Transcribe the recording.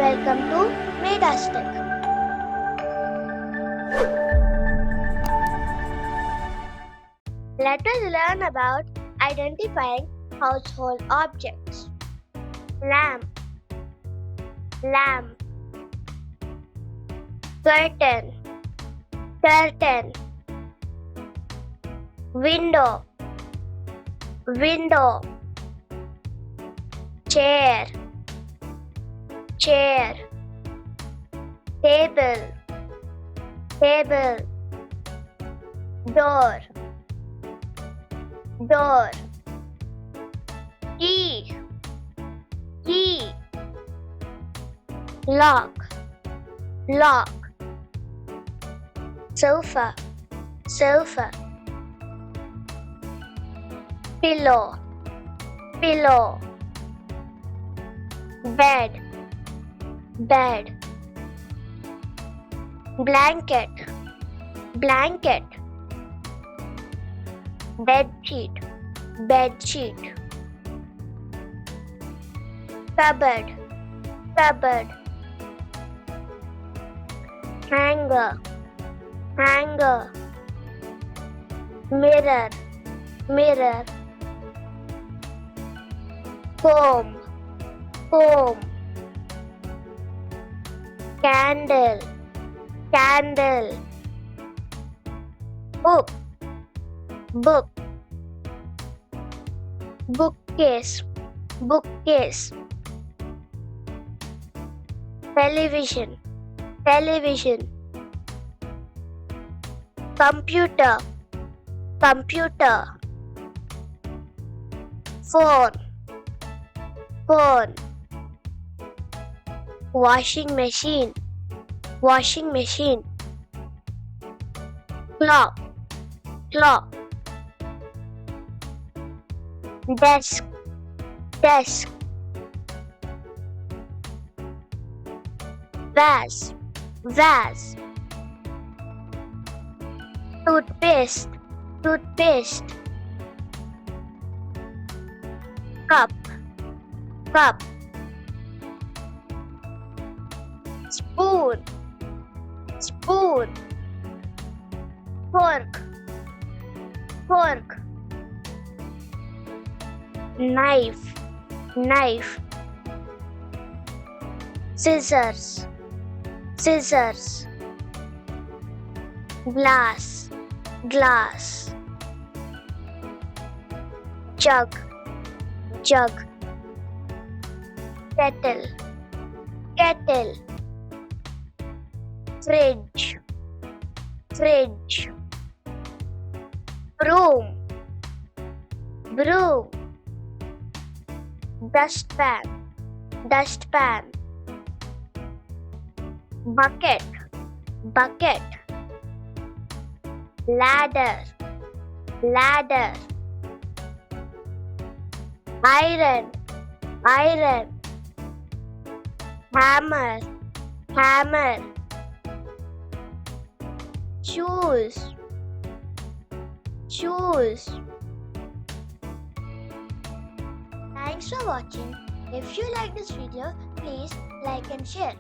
Welcome to Medas Tech. Let us learn about identifying household objects. Lamp, lamp. Curtain, curtain. Window, window. Chair, chair. Table, table. Door, door. Key, key. Lock, lock. Sofa, sofa. Pillow, pillow. Bed, bed. Blanket, blanket. Bed sheet, bed sheet. Cupboard, cupboard. Hanger, hanger. Mirror, mirror. Comb, comb. Candle, candle. Book, book. Bookcase, bookcase. Television, television. Computer, computer. Phone, phone. Washing machine, washing machine. Clock, clock. Desk, desk. Vase, vase. Toothpaste, toothpaste. Cup, cup. Spoon, spoon. Fork, fork. Knife, knife. Scissors, scissors. Glass, glass. Jug, jug. Kettle, kettle. Fridge, fridge. Broom, broom. Dustpan, dustpan. Bucket, bucket. Ladder, ladder. Iron, iron. Hammer, hammer. Shoes, shoes. Thanks for watching. If you like this video, please like and share.